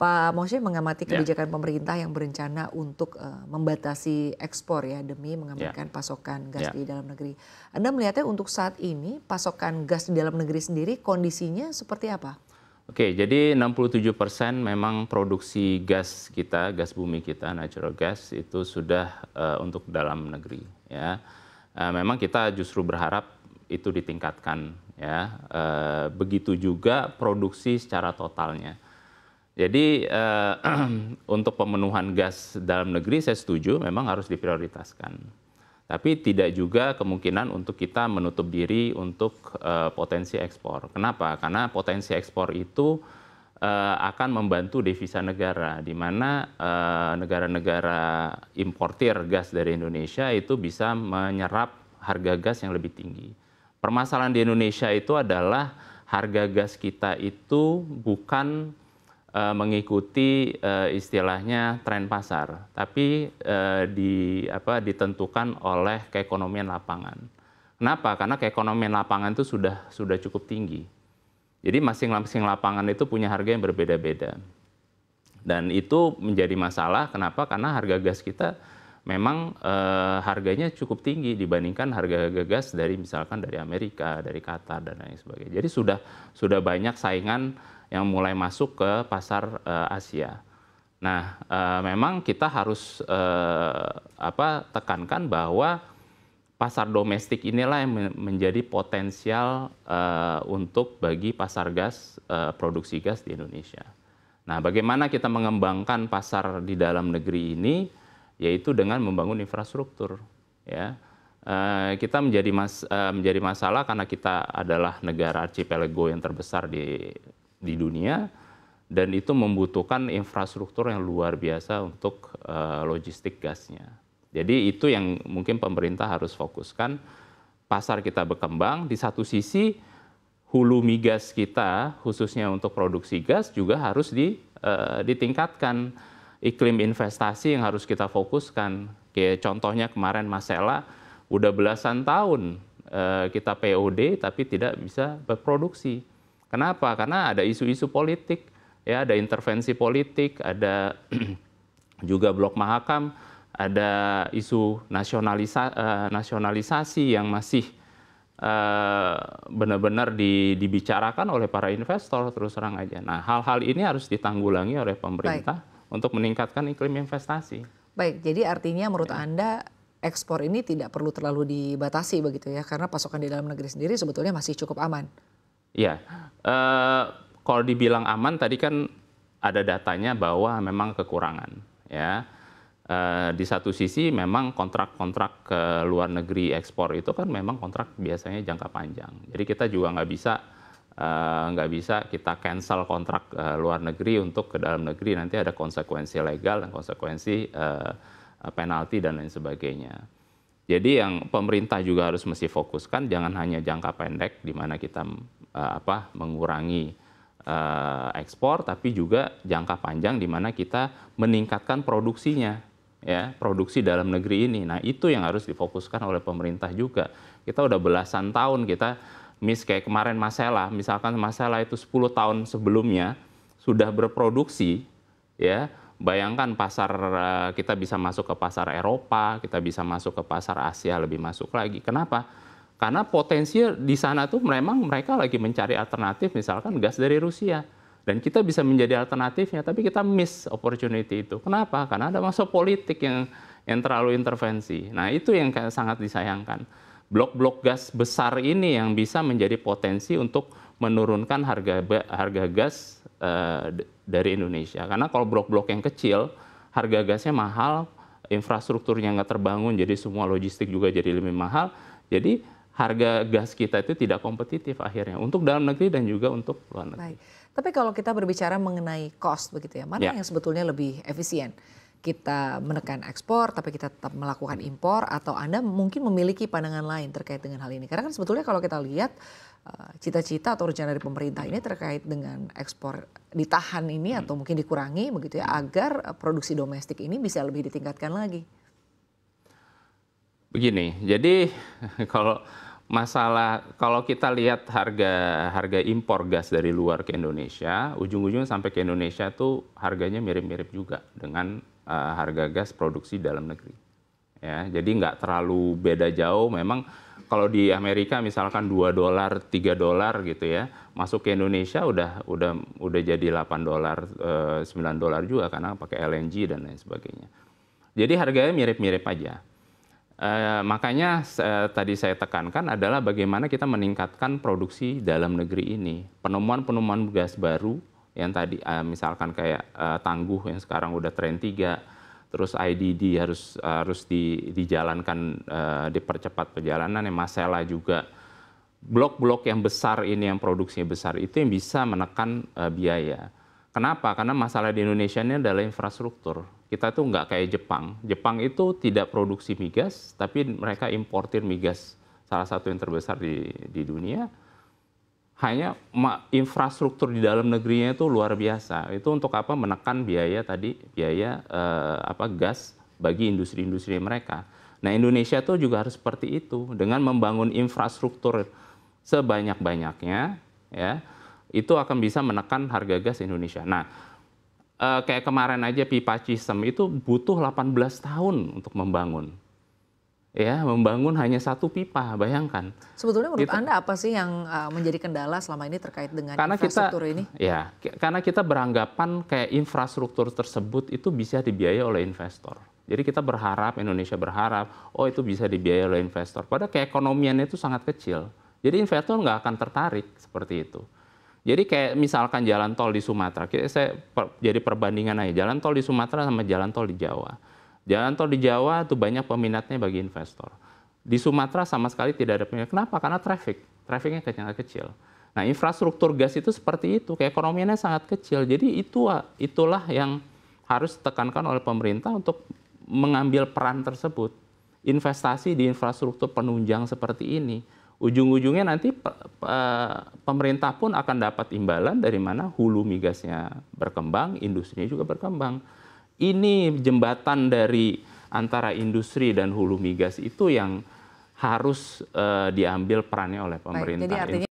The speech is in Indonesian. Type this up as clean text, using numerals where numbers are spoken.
Pak Moshe mengamati Ya, kebijakan pemerintah yang berencana untuk membatasi ekspor ya demi ya, mengamankan pasokan gas ya. di dalam negeri. Anda melihatnya untuk saat ini pasokan gas di dalam negeri sendiri kondisinya seperti apa? Oke, jadi 67% memang produksi gas kita, gas bumi kita, natural gas itu sudah untuk dalam negeri. Ya, memang kita justru berharap itu ditingkatkan. Ya, begitu juga produksi secara totalnya. Jadi untuk pemenuhan gas dalam negeri saya setuju memang harus diprioritaskan. Tapi tidak juga kemungkinan untuk kita menutup diri untuk potensi ekspor. Kenapa? Karena potensi ekspor itu akan membantu devisa negara, di mana negara-negara importir gas dari Indonesia itu bisa menyerap harga gas yang lebih tinggi. Permasalahan di Indonesia itu adalah harga gas kita itu bukan mengikuti istilahnya tren pasar, tapi ditentukan oleh keekonomian lapangan. Kenapa? Karena keekonomian lapangan itu sudah cukup tinggi. Jadi masing-masing lapangan itu punya harga yang berbeda-beda. Dan itu menjadi masalah. Kenapa? Karena harga gas kita memang harganya cukup tinggi dibandingkan harga gas dari misalkan dari Amerika, dari Qatar dan lain sebagainya. Jadi sudah banyak saingan yang mulai masuk ke pasar Asia. Nah, memang kita harus tekankan bahwa pasar domestik inilah yang menjadi potensial untuk bagi pasar gas, produksi gas di Indonesia. Nah, bagaimana kita mengembangkan pasar di dalam negeri ini, yaitu dengan membangun infrastruktur. Ya, kita menjadi masalah karena kita adalah negara archipelago yang terbesar di dunia, dan itu membutuhkan infrastruktur yang luar biasa untuk logistik gasnya. Jadi itu yang mungkin pemerintah harus fokuskan. Pasar kita berkembang, di satu sisi hulu migas kita khususnya untuk produksi gas juga harus ditingkatkan. Iklim investasi yang harus kita fokuskan. Kayak contohnya kemarin Masela udah belasan tahun kita POD tapi tidak bisa berproduksi. Kenapa? Karena ada isu-isu politik, ya, ada intervensi politik, ada juga blok Mahakam, ada isu nasionalisasi yang masih benar-benar dibicarakan oleh para investor terus terang aja. Nah, hal-hal ini harus ditanggulangi oleh pemerintah untuk meningkatkan iklim investasi. Baik, jadi artinya menurut Anda ekspor ini tidak perlu terlalu dibatasi begitu ya, karena pasokan di dalam negeri sendiri sebetulnya masih cukup aman. Iya, kalau dibilang aman tadi kan ada datanya bahwa memang kekurangan. Ya, di satu sisi memang kontrak-kontrak ke luar negeri ekspor itu kan memang kontrak biasanya jangka panjang. Jadi kita juga nggak bisa kita cancel kontrak luar negeri untuk ke dalam negeri, nanti ada konsekuensi legal dan konsekuensi penalti dan lain sebagainya. Jadi yang pemerintah juga harus mesti fokuskan jangan hanya jangka pendek di mana kita mengurangi ekspor, tapi juga jangka panjang di mana kita meningkatkan produksinya, ya, produksi dalam negeri ini. Nah, itu yang harus difokuskan oleh pemerintah juga. Kita udah belasan tahun kita kayak kemarin Masela, misalkan Masela itu 10 tahun sebelumnya sudah berproduksi, ya. Bayangkan pasar kita bisa masuk ke pasar Eropa, kita bisa masuk ke pasar Asia, lebih masuk lagi. Kenapa? Karena potensi di sana tuh memang mereka lagi mencari alternatif, misalkan gas dari Rusia. Dan kita bisa menjadi alternatifnya, tapi kita miss opportunity itu. Kenapa? Karena ada masa politik yang terlalu intervensi. Nah, itu yang sangat disayangkan. Blok-blok gas besar ini yang bisa menjadi potensi untuk menurunkan harga gas dari Indonesia. Karena kalau blok-blok yang kecil, harga gasnya mahal, infrastrukturnya nggak terbangun, jadi semua logistik juga jadi lebih mahal. Jadi harga gas kita itu tidak kompetitif akhirnya untuk dalam negeri dan juga untuk luar negeri. Baik. Tapi kalau kita berbicara mengenai cost begitu ya, mana yang sebetulnya lebih efisien? Kita menekan ekspor tapi kita tetap melakukan impor, atau Anda mungkin memiliki pandangan lain terkait dengan hal ini? Karena kan sebetulnya kalau kita lihat cita-cita atau rencana dari pemerintah ini terkait dengan ekspor ditahan ini atau mungkin dikurangi begitu ya, agar produksi domestik ini bisa lebih ditingkatkan lagi. Begini, jadi kalau masalah kalau kita lihat harga impor gas dari luar ke Indonesia, ujung-ujungnya sampai ke Indonesia tuh harganya mirip-mirip juga dengan harga gas produksi dalam negeri. Ya, jadi nggak terlalu beda jauh. Memang kalau di Amerika misalkan $2, $3 gitu ya, masuk ke Indonesia udah jadi $8, $9 juga karena pakai LNG dan lain sebagainya. Jadi harganya mirip-mirip aja. Makanya tadi saya tekankan adalah bagaimana kita meningkatkan produksi dalam negeri ini. Penemuan-penemuan gas baru yang tadi misalkan kayak Tangguh yang sekarang udah Train 3, terus IDD harus dijalankan, dipercepat perjalanan, yang Masela juga. Blok-blok yang besar ini yang produksinya besar itu yang bisa menekan biaya. Kenapa? Karena masalah di Indonesia ini adalah infrastruktur. Kita tuh nggak kayak Jepang. Jepang itu tidak produksi migas, tapi mereka importir migas salah satu yang terbesar di dunia. Hanya infrastruktur di dalam negerinya itu luar biasa. Itu untuk apa? Menekan biaya gas bagi industri-industri mereka. Nah, Indonesia tuh juga harus seperti itu dengan membangun infrastruktur sebanyak-banyaknya, ya. Itu akan bisa menekan harga gas Indonesia. Nah, kayak kemarin aja pipa Cisem itu butuh 18 tahun untuk membangun. Ya, membangun hanya 1 pipa, bayangkan. Sebetulnya menurut Anda apa sih yang menjadi kendala selama ini terkait dengan infrastruktur ini? Ya, karena kita beranggapan kayak infrastruktur tersebut itu bisa dibiayai oleh investor. Jadi kita berharap, Indonesia berharap, oh itu bisa dibiayai oleh investor. Padahal keekonomiannya itu sangat kecil. Jadi investor nggak akan tertarik seperti itu. Jadi kayak misalkan jalan tol di Sumatera, jadi perbandingan aja, jalan tol di Sumatera sama jalan tol di Jawa. Jalan tol di Jawa itu banyak peminatnya bagi investor. Di Sumatera sama sekali tidak ada peminat. Kenapa? Karena trafficnya kecil. Nah, infrastruktur gas itu seperti itu, keekonomiannya sangat kecil. Jadi itulah yang harus ditekankan oleh pemerintah untuk mengambil peran tersebut. Investasi di infrastruktur penunjang seperti ini. Ujung-ujungnya nanti pemerintah pun akan dapat imbalan dari mana hulu migasnya berkembang, industrinya juga berkembang. Ini jembatan dari antara industri dan hulu migas itu yang harus diambil perannya oleh pemerintah. Baik, jadi artinya